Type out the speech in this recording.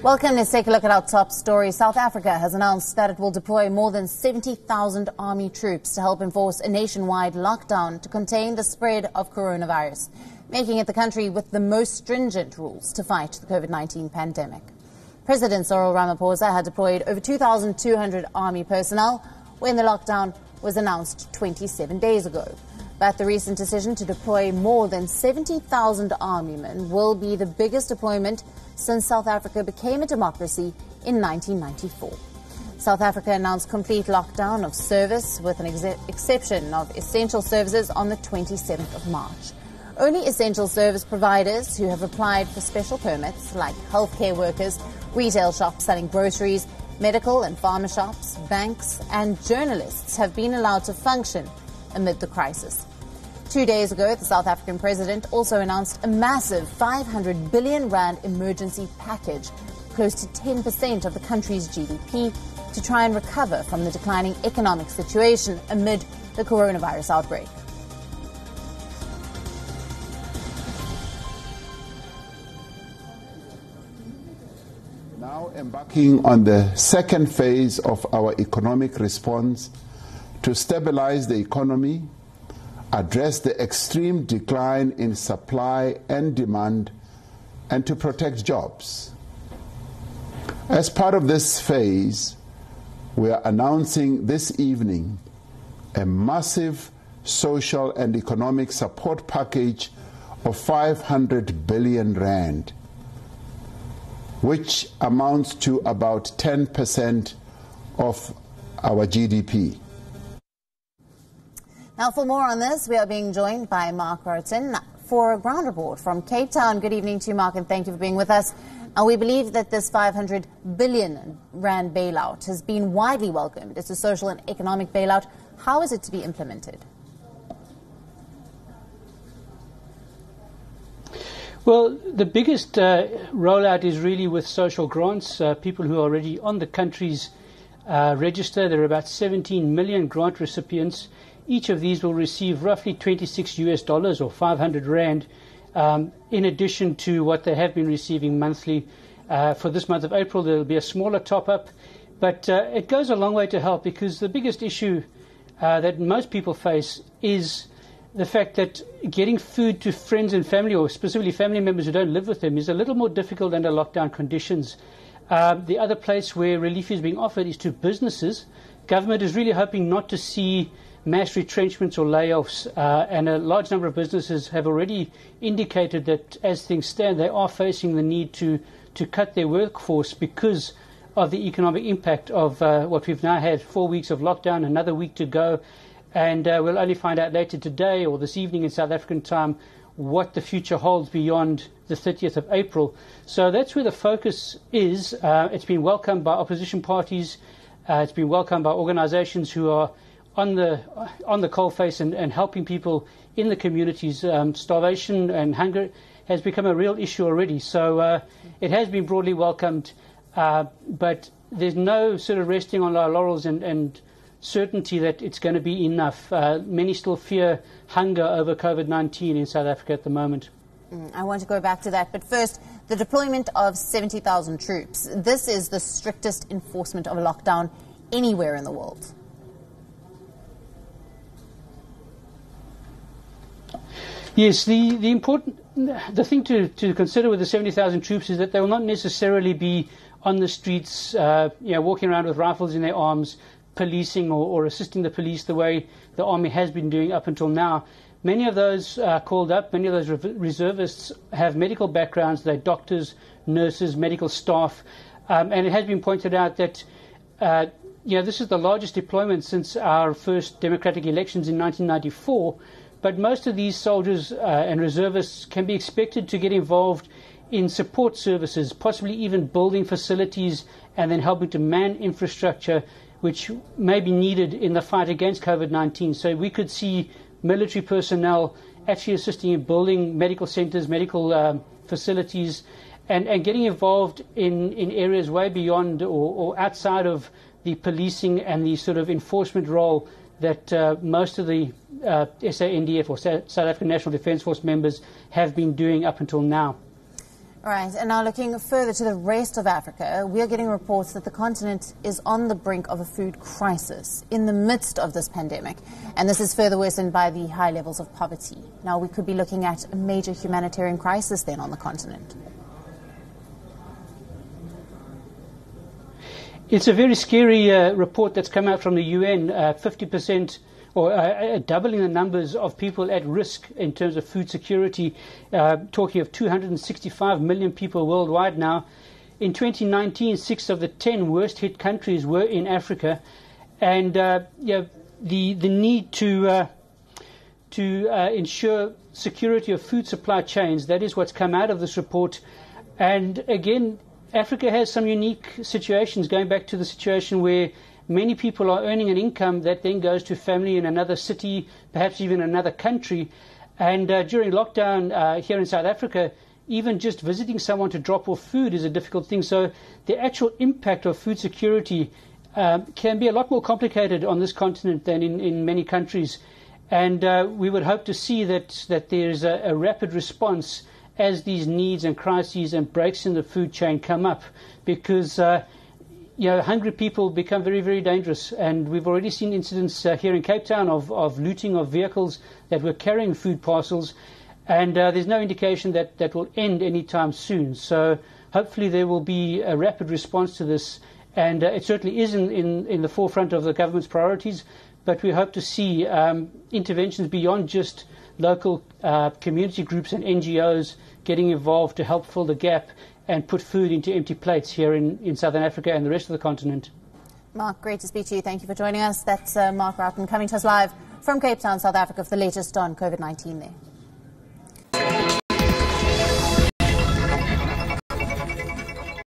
Welcome. Let's take a look at our top story. South Africa has announced that it will deploy more than 70,000 army troops to help enforce a nationwide lockdown to contain the spread of coronavirus, making it the country with the most stringent rules to fight the COVID-19 pandemic. President Cyril Ramaphosa had deployed over 2,200 army personnel when the lockdown was announced 27 days ago. But the recent decision to deploy more than 70,000 army men will be the biggest deployment since South Africa became a democracy in 1994. South Africa announced complete lockdown of service with an exception of essential services on the 27th of March. Only essential service providers who have applied for special permits, like healthcare workers, retail shops selling groceries, medical and pharma shops, banks and journalists have been allowed to function amid the crisis. 2 days ago, the South African president also announced a massive 500 billion rand emergency package, close to 10% of the country's GDP, to try and recover from the declining economic situation amid the coronavirus outbreak. Now embarking on the second phase of our economic response to stabilize the economy, address the extreme decline in supply and demand, and to protect jobs. As part of this phase, we are announcing this evening a massive social and economic support package of 500 billion rand, which amounts to about 10% of our GDP. Now, for more on this, we are being joined by Mark Roten for a ground report from Cape Town. Good evening to you, Mark, and thank you for being with us. We believe that this 500 billion rand bailout has been widely welcomed. It's a social and economic bailout. How is it to be implemented? Well, the biggest rollout is really with social grants, people who are already on the country's register. There are about 17 million grant recipients. Each of these will receive roughly $26 or 500 rand, in addition to what they have been receiving monthly. For this month of April, there will be a smaller top-up, but it goes a long way to help, because the biggest issue that most people face is the fact that getting food to friends and family, or specifically family members who don't live with them, is a little more difficult under lockdown conditions. The other place where relief is being offered is to businesses. Government is really hoping not to see mass retrenchments or layoffs, and a large number of businesses have already indicated that as things stand, they are facing the need to cut their workforce because of the economic impact of what we've now had 4 weeks of lockdown, another week to go, and we'll only find out later today or this evening in South African time what the future holds beyond the 30th of April. So that's where the focus is. It's been welcomed by opposition parties. It's been welcomed by organizations who are on the coalface and helping people in the communities. Starvation and hunger has become a real issue already. So it has been broadly welcomed, but there's no sort of resting on our laurels and certainty that it's going to be enough. Many still fear hunger over COVID-19 in South Africa at the moment. I want to go back to that, but first, the deployment of 70,000 troops. This is the strictest enforcement of a lockdown anywhere in the world. Yes, the thing to consider with the 70,000 troops is that they will not necessarily be on the streets, walking around with rifles in their arms, policing or assisting the police the way the army has been doing up until now. Many of those called up, many of those reservists have medical backgrounds. They're doctors, nurses, medical staff, and it has been pointed out that this is the largest deployment since our first democratic elections in 1994. But most of these soldiers and reservists can be expected to get involved in support services, possibly even building facilities and then helping to man infrastructure, which may be needed in the fight against COVID-19. So we could see military personnel actually assisting in building medical centers, medical facilities, and getting involved in areas way beyond or outside of the policing and the sort of enforcement role that most of the SANDF or South African National Defence Force members have been doing up until now. All right, and now looking further to the rest of Africa, we are getting reports that the continent is on the brink of a food crisis in the midst of this pandemic. And this is further worsened by the high levels of poverty. Now, we could be looking at a major humanitarian crisis then on the continent. It's a very scary report that's come out from the UN. 50% or doubling the numbers of people at risk in terms of food security, talking of 265 million people worldwide now. In 2019, 6 of the 10 worst hit countries were in Africa, and the need to ensure security of food supply chains, that is what's come out of this report. And again, Africa has some unique situations, going back to the situation where many people are earning an income that then goes to family in another city, perhaps even another country. And during lockdown here in South Africa, even just visiting someone to drop off food is a difficult thing. So the actual impact of food security can be a lot more complicated on this continent than in many countries. And we would hope to see that there's a rapid response as these needs and crises and breaks in the food chain come up, because hungry people become very, very dangerous. And we've already seen incidents here in Cape Town of looting of vehicles that were carrying food parcels. And there's no indication that will end anytime soon. So hopefully there will be a rapid response to this. And it certainly is in the forefront of the government's priorities. But we hope to see interventions beyond just local community groups and NGOs getting involved to help fill the gap and put food into empty plates here in Southern Africa and the rest of the continent. Mark, great to speak to you. Thank you for joining us. That's Mark Rowton coming to us live from Cape Town, South Africa, for the latest on COVID-19 there.